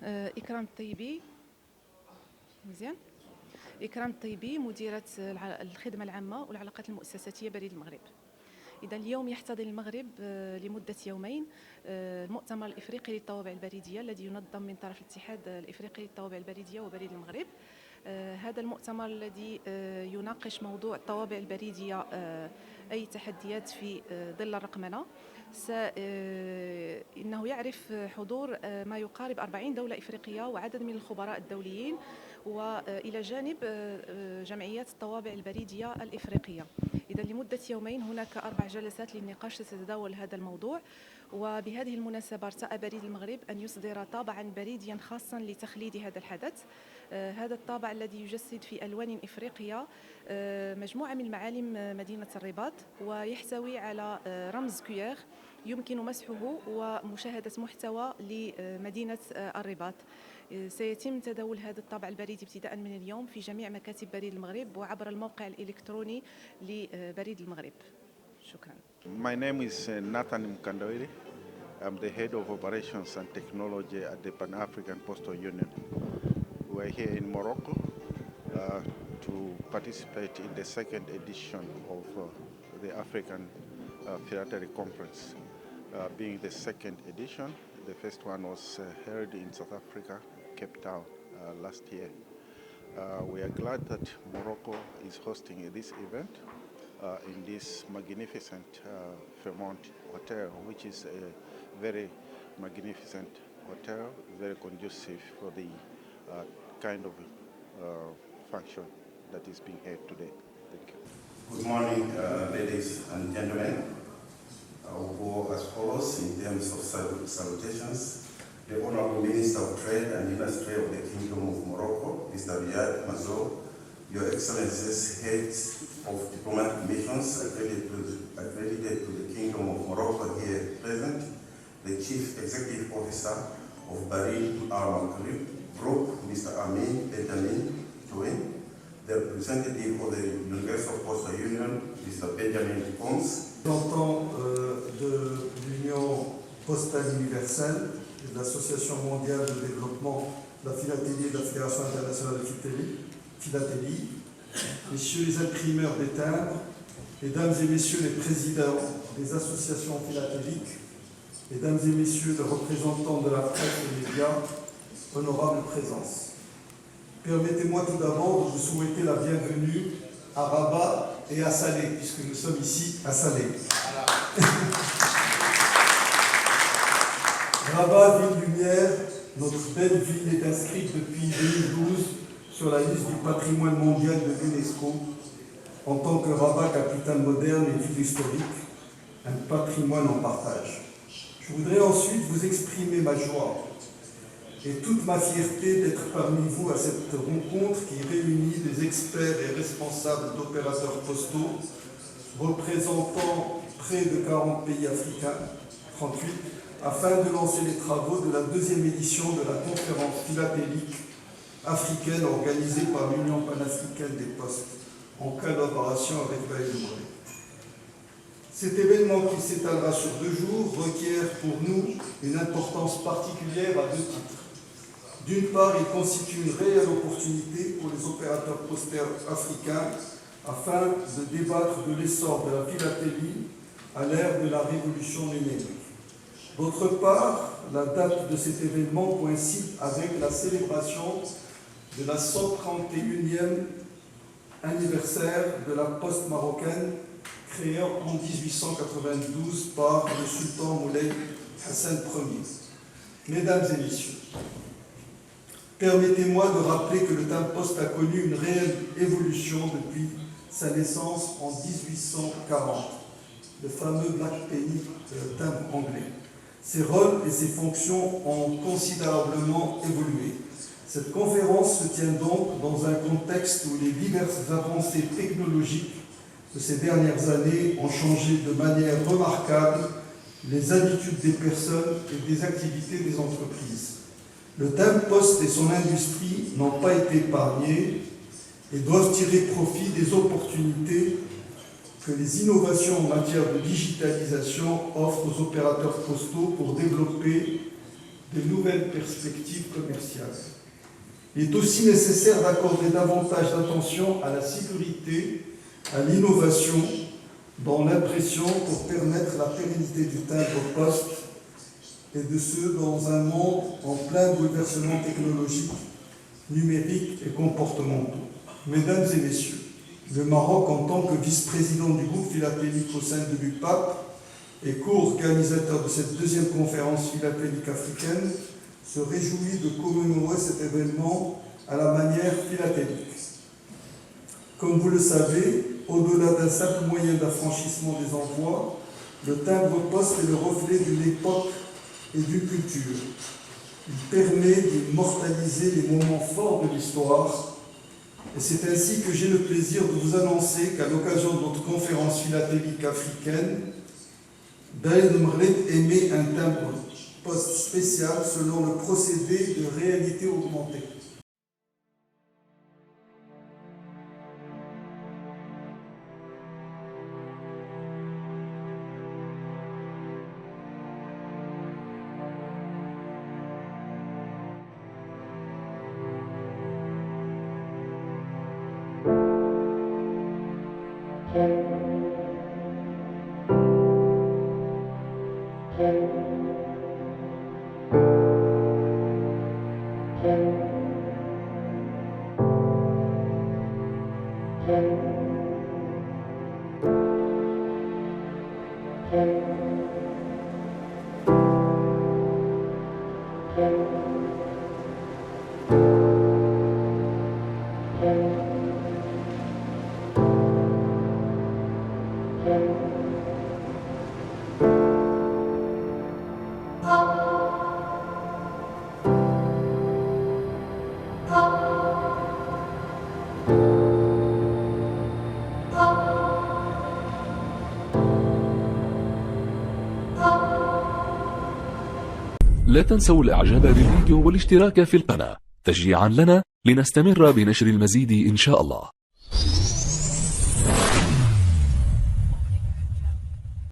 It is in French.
إكرام الطيبي مزيان. إكرام الطيبي مديرة الخدمة العامة والعلاقات المؤسساتية بريد المغرب. إذا اليوم يحتضن المغرب لمدة يومين المؤتمر الإفريقي للطوابع البريدية الذي ينظم من طرف الاتحاد الإفريقي للطوابع البريدية وبريد المغرب. هذا المؤتمر الذي يناقش موضوع الطوابع البريدية أي تحديات في ظل الرقمنة. إنه يعرف حضور ما يقارب 40 دولة إفريقية وعدد من الخبراء الدوليين، وإلى جانب جمعيات الطوابع البريدية الإفريقية. إذا لمدة يومين هناك 4 جلسات للنقاش تتداول هذا الموضوع. وبهذه المناسبة ارتأى بريد المغرب أن يصدر طابعا بريديا خاصا لتخليد هذا الحدث. هذا الطابع الذي يجسد في ألوان إفريقية مجموعة من معالم مدينة الرباط، ويحتوي على رمز كيير يمكن مسحه ومشاهدة محتوى لمدينة الرباط. سيتم تداول هذا الطابع البريدي ابتداء من اليوم في جميع مكاتب بريد المغرب وعبر الموقع الإلكتروني لبريد المغرب. شكرا. My name is Nathan Mkandawiri. I'm the head of operations and technology at the Pan-African Postal Union. We're here in Morocco to participate in the second edition of the African Philately Conference. Being the second edition, the first one was held in South Africa, Cape Town, last year. We are glad that Morocco is hosting this event in this magnificent Fairmont Hotel, which is a very magnificent hotel, very conducive for the kind of function that is being held today. Thank you. Good morning, ladies and gentlemen. I will go as follows in terms of salutations. The Honorable Minister of Trade and Industry of the Kingdom of Morocco, Mr. Riyad Mazou, Your Excellencies, heads of diplomatic missions accredited to the Kingdom of Morocco here present, the Chief Executive Officer of Baril Al-Maghrib Group, Mr. Amin Benjamin Touin, the representative of the Universal Postal Union, Mr. Benjamin Pons. Représentant de l'Union postale universelle et de l'Association mondiale de développement de la philatélie et de la Fédération internationale de philatélie, messieurs les imprimeurs des timbres, mesdames et messieurs les présidents des associations philatéliques, mesdames et messieurs les représentants de la presse et des médias, honorable présence. Permettez-moi tout d'abord de vous souhaiter la bienvenue à Rabat et à Salé, puisque nous sommes ici à Salé. Rabat, ville lumière, notre belle ville est inscrite depuis 2012 sur la liste du patrimoine mondial de l'UNESCO en tant que Rabat, capitale moderne et ville historique, un patrimoine en partage. Je voudrais ensuite vous exprimer ma joie et toute ma fierté d'être parmi vous à cette rencontre qui réunit des experts et responsables d'opérateurs postaux représentant près de 40 pays africains, 38, afin de lancer les travaux de la deuxième édition de la conférence philatélique africaine organisée par l'Union panafricaine des postes en collaboration avec l'AED. Cet événement qui s'étalera sur 2 jours requiert pour nous une importance particulière à 2 titres. D'une part, il constitue une réelle opportunité pour les opérateurs postaires africains afin de débattre de l'essor de la philatélie à l'ère de la révolution numérique. D'autre part, la date de cet événement coïncide avec la célébration de la 131e anniversaire de la poste marocaine créée en 1892 par le sultan Moulay Hassan Ier. Mesdames et messieurs, permettez-moi de rappeler que le timbre poste a connu une réelle évolution depuis sa naissance en 1840, le fameux Black Penny timbre anglais. Ses rôles et ses fonctions ont considérablement évolué. Cette conférence se tient donc dans un contexte où les diverses avancées technologiques de ces dernières années ont changé de manière remarquable les habitudes des personnes et des activités des entreprises. Le timbre poste et son industrie n'ont pas été épargnés et doivent tirer profit des opportunités que les innovations en matière de digitalisation offrent aux opérateurs postaux pour développer des nouvelles perspectives commerciales. Il est aussi nécessaire d'accorder davantage d'attention à la sécurité, à l'innovation dans l'impression pour permettre la pérennité du timbre-poste et de ce dans un monde en plein bouleversement technologique, numérique et comportementaux. Mesdames et messieurs, le Maroc, en tant que vice-président du groupe philatélique au sein de l'UPAP et co-organisateur de cette deuxième conférence philatélique africaine, se réjouit de commémorer cet événement à la manière philatélique. Comme vous le savez, au-delà d'un simple moyen d'affranchissement des envois, le timbre-poste est le reflet d'une époque et d'une culture. Il permet d'immortaliser les moments forts de l'histoire. Et c'est ainsi que j'ai le plaisir de vous annoncer qu'à l'occasion de notre conférence philatélique africaine, Daïd Mrlid émet un timbre-poste spécial selon le procédé de réalité augmentée. لا تنسوا الاعجاب بالفيديو والاشتراك في القناة تشجيعا لنا لنستمر بنشر المزيد إن شاء الله.